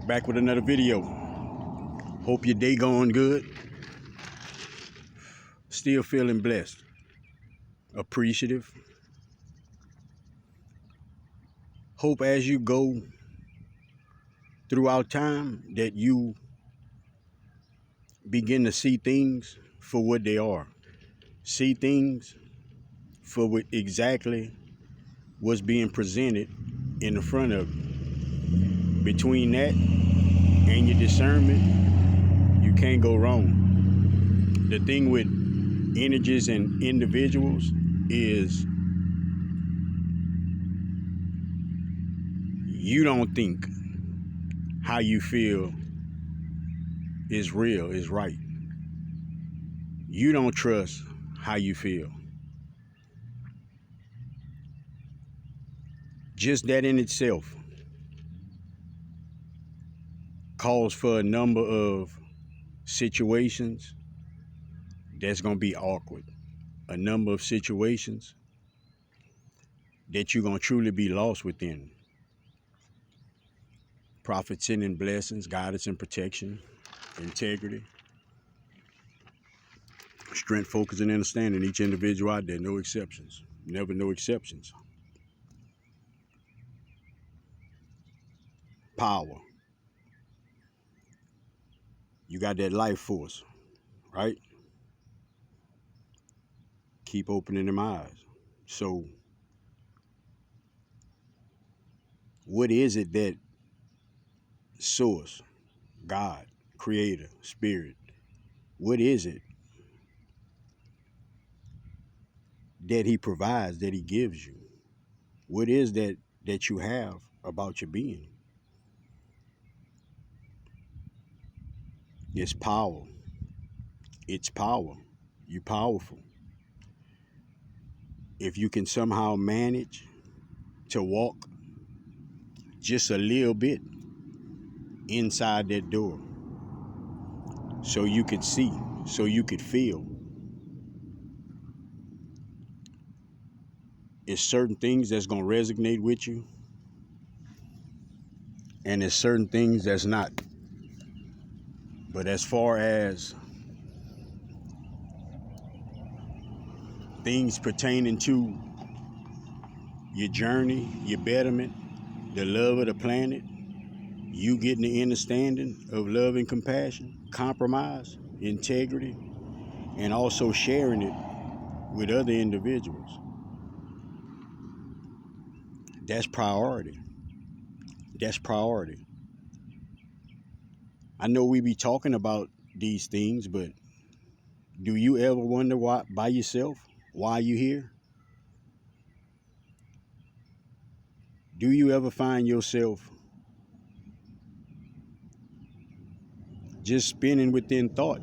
Back with another video. Hope your day going good. Still feeling blessed, appreciative. Hope as you go throughout time that you begin to see things for what they are. See things for what exactly what's being presented in the front of you. Between that and your discernment, you can't go wrong. The thing with energies and individuals is you don't think how you feel is real, is right. You don't trust how you feel. Just that in itself calls for a number of situations that's going to be awkward. A number of situations that you're going to truly be lost within. Profit, and blessings, guidance and protection, integrity, strength, focus, and understanding. Each individual out there, no exceptions. Never no exceptions. Power. You got that life force, right? Keep opening them eyes. So, what is it that source, God, creator, spirit, what is it that he provides, that he gives you? What is that you have about your being? It's power. It's power. You're powerful. If you can somehow manage to walk just a little bit inside that door so you could see, so you could feel, it's certain things that's going to resonate with you and there's certain things that's not. But as far as things pertaining to your journey, your betterment, the love of the planet, you getting the understanding of love and compassion, compromise, integrity, and also sharing it with other individuals. That's priority. That's priority. I know we be talking about these things, but do you ever wonder why by yourself why you here? Do you ever find yourself just spinning within thought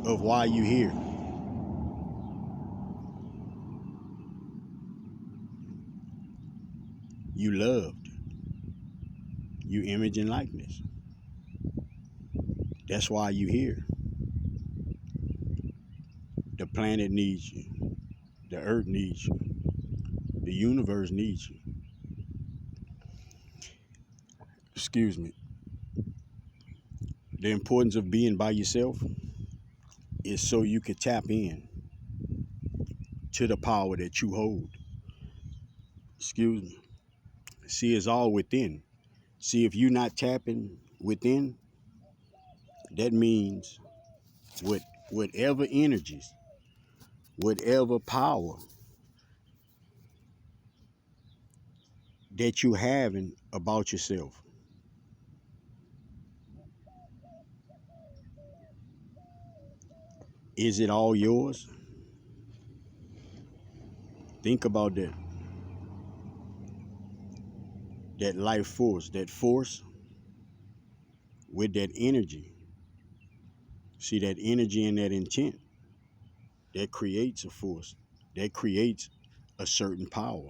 of why you here? You loved. You image and likeness. That's why you here. The planet needs you. The earth needs you. The universe needs you. Excuse me. The importance of being by yourself is so you could tap in to the power that you hold. Excuse me. See, it's all within. See, if you're not tapping within, that means whatever energies, whatever power that you having about yourself, is it all yours? Think about that. That life force, that force with that energy. See, that energy and that intent, that creates a force, that creates a certain power.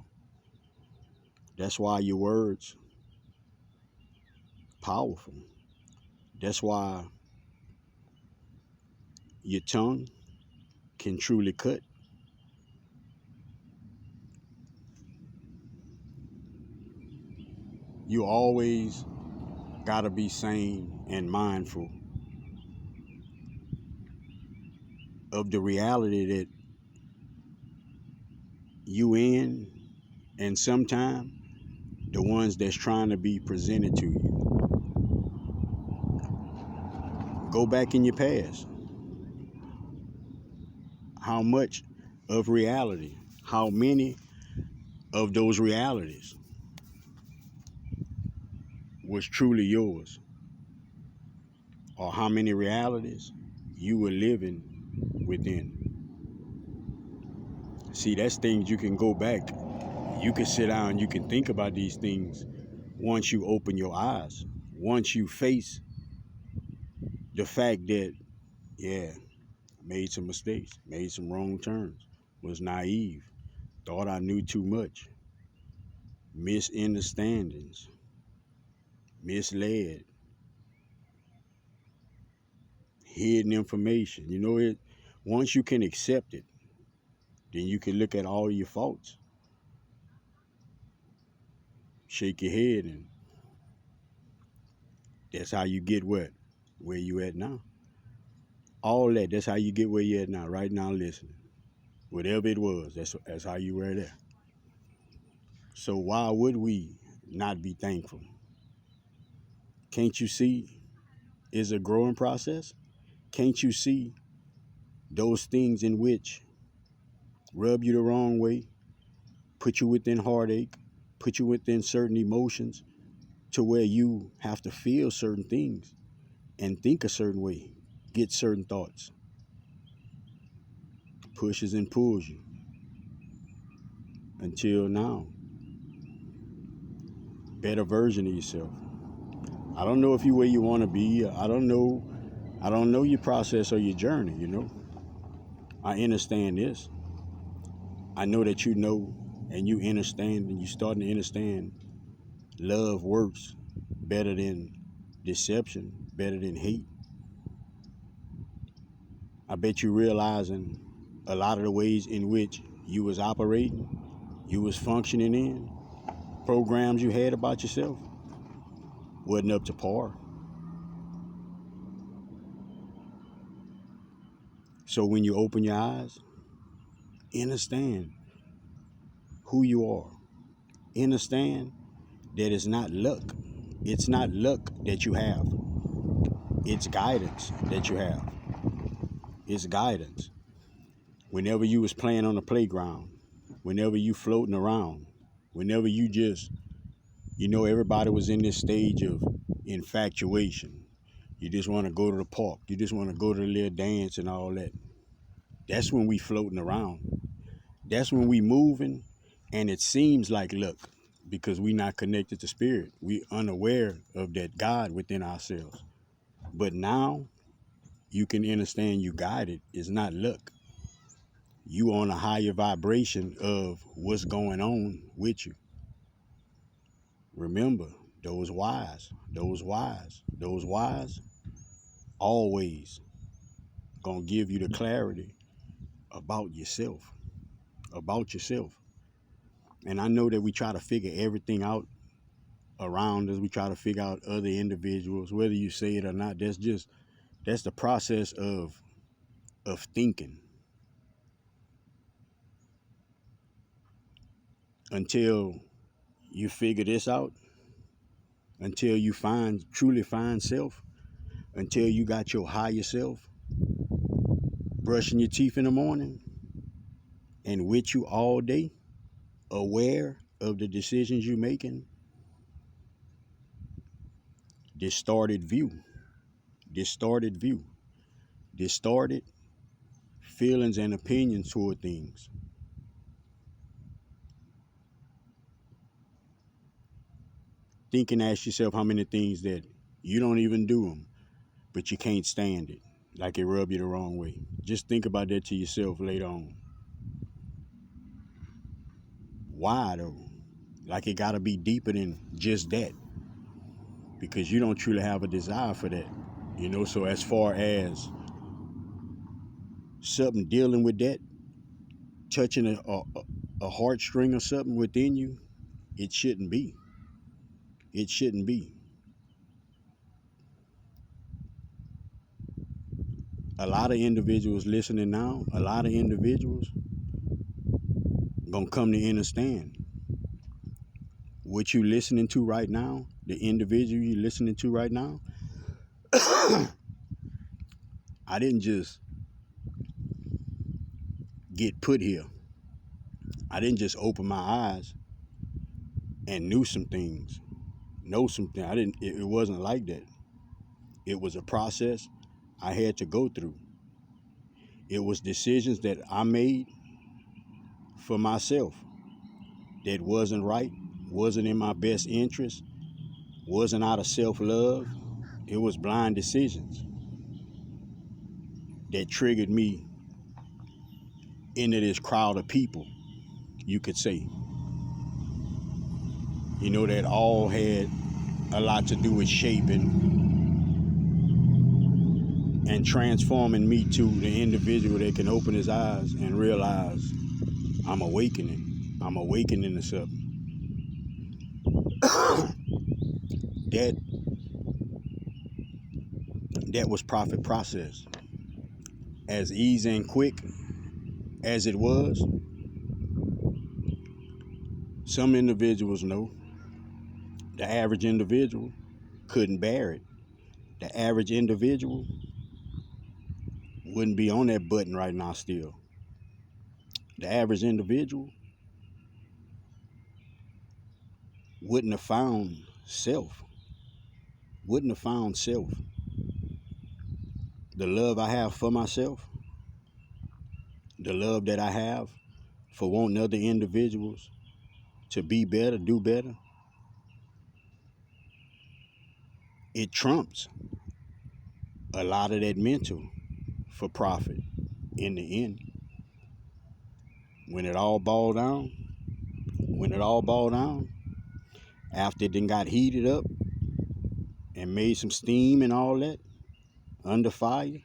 That's why your words powerful. That's why your tongue can truly cut. You always gotta be sane and mindful of the reality that you in, and sometimes the ones that's trying to be presented to you. Go back in your past. How much of reality, how many of those realities was truly yours, or how many realities you were living within? See, that's things you can go back. You can sit down, you can think about these things once you open your eyes, once you face the fact that, yeah, made some mistakes, made some wrong turns, was naive, thought I knew too much, misunderstandings, misled, hidden information. You know it. Once you can accept it, then you can look at all your faults, shake your head, and that's how you get what? Where you at now. All that, that's how you get where you at now, right now listening. Whatever it was, that's how you were there. So why would we not be thankful? Can't you see it's a growing process? Can't you see those things in which rub you the wrong way, put you within heartache, put you within certain emotions to where you have to feel certain things and think a certain way, get certain thoughts, pushes and pulls you until now. Better version of yourself. I don't know if you where you want to be. I don't know. I don't know your process or your journey, you know. I understand this. I know that you know and you understand and you starting to understand love works better than deception, better than hate. I bet you realizing a lot of the ways in which you was operating, you was functioning in, programs you had about yourself wasn't up to par. So when you open your eyes, understand who you are. Understand that it's not luck. It's not luck that you have. It's guidance that you have. It's guidance. Whenever you was playing on the playground, whenever you floating around, whenever you just, everybody was in this stage of infatuation. You just want to go to the park. You just want to go to the little dance and all that. That's when we floating around. That's when we moving, and it seems like luck because we not connected to spirit. We unaware of that God within ourselves. But now you can understand you guided. It's not luck. You on a higher vibration of what's going on with you. Remember, those wise always gonna give you the clarity about yourself, about yourself. And I know that we try to figure everything out around us. We try to figure out other individuals, whether you say it or not. That's the process of thinking. Until you figure this out, until you truly find self, until you got your higher self brushing your teeth in the morning and with you all day, aware of the decisions you're making, distorted view, distorted view, distorted feelings and opinions toward things. Think and ask yourself how many things that you don't even do them, but you can't stand it, like it rub you the wrong way. Just think about that to yourself later on. Why though? Like it gotta be deeper than just that, because you don't truly have a desire for that. So as far as something dealing with that, touching a heartstring or something within you, it shouldn't be. It shouldn't be. A lot of individuals listening now, a lot of individuals gonna come to understand what you listening to right now, the individual you listening to right now. I didn't just get put here. I didn't just open my eyes and knew some things, know something. I didn't. It wasn't like that. It was a process I had to go through. It was decisions that I made for myself that wasn't right, wasn't in my best interest, wasn't out of self-love. It was blind decisions that triggered me into this crowd of people, you could say. You know, that all had a lot to do with shaping and transforming me to the individual that can open his eyes and realize I'm awakening. I'm awakening to something. that that was profit process. As easy and quick as it was, some individuals know. The average individual couldn't bear it. The average individual wouldn't be on that button right now still. The average individual wouldn't have found self. Wouldn't have found self. The love I have for myself, the love that I have for wanting other individuals to be better, do better, it trumps a lot of that mental for profit in the end. When it all boiled down, after it then got heated up and made some steam and all that, under fire,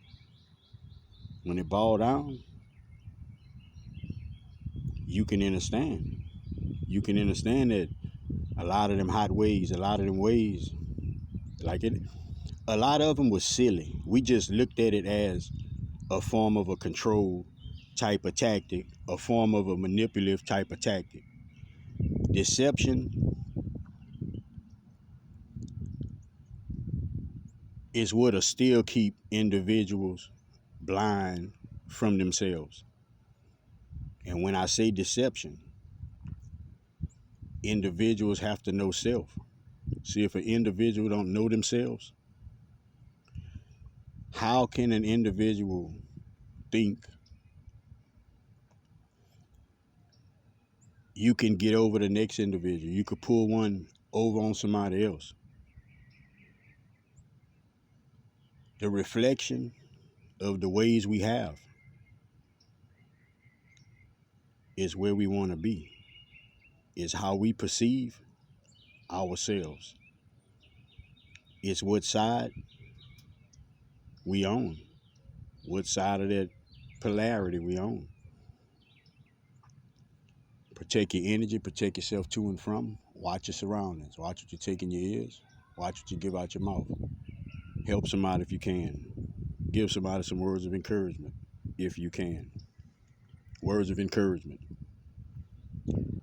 when it boiled down, you can understand. You can understand that a lot of them hot ways, a lot of them ways, like it, a lot of them was silly. We just looked at it as a form of a control type of tactic, a form of a manipulative type of tactic. Deception is what'll still keep individuals blind from themselves. And when I say deception, individuals have to know self. See, if an individual don't know themselves, how can an individual think you can get over the next individual? You could pull one over on somebody else. The reflection of the ways we have is where we want to be, is how we perceive ourselves. It's what side we own, what side of that polarity we own. Protect your energy, protect yourself to and from. Watch your surroundings. Watch what you take in your ears. Watch what you give out your mouth. Help somebody if you can. Give somebody some words of encouragement if you can. Words of encouragement. I'm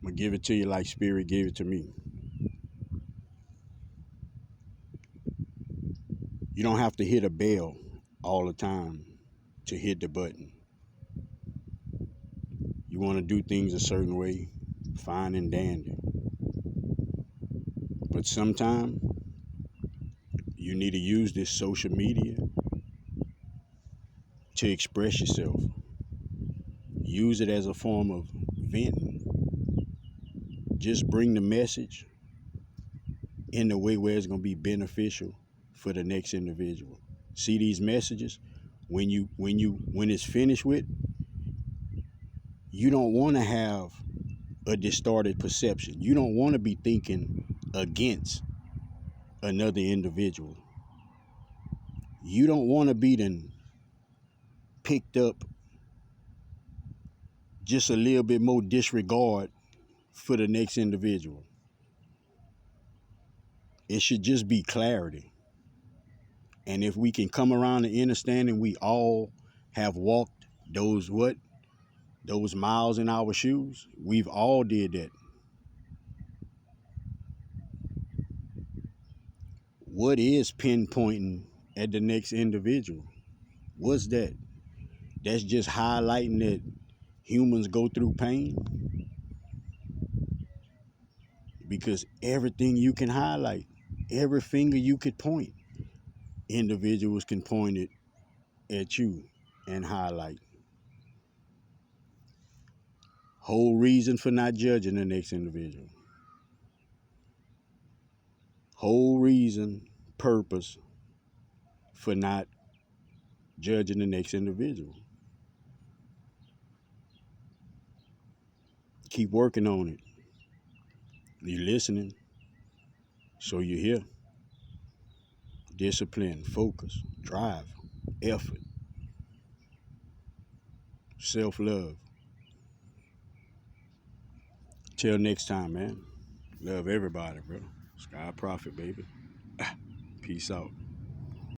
going to give it to you like Spirit gave it to me. You don't have to hit a bell all the time to hit the button. You want to do things a certain way, fine and dandy. But sometimes you need to use this social media to express yourself. Use it as a form of venting. Just bring the message in a way where it's going to be beneficial for the next individual. See these messages, when it's finished with, you don't want to have a distorted perception. You don't want to be thinking against another individual. You don't want to be then picked up just a little bit more disregard for the next individual. It should just be clarity. And if we can come around to understanding we all have walked those miles in our shoes, we've all did that. What is pinpointing at the next individual? What's that? That's just highlighting that humans go through pain, because everything you can highlight, every finger you could point, individuals can point it at you and highlight. Whole reason for not judging the next individual. Whole reason, purpose for not judging the next individual. Keep working on it. You're listening, so you're here. Discipline, focus, drive, effort, self-love. Till next time, man. Love everybody, bro. Sky Prophet, baby. Peace out.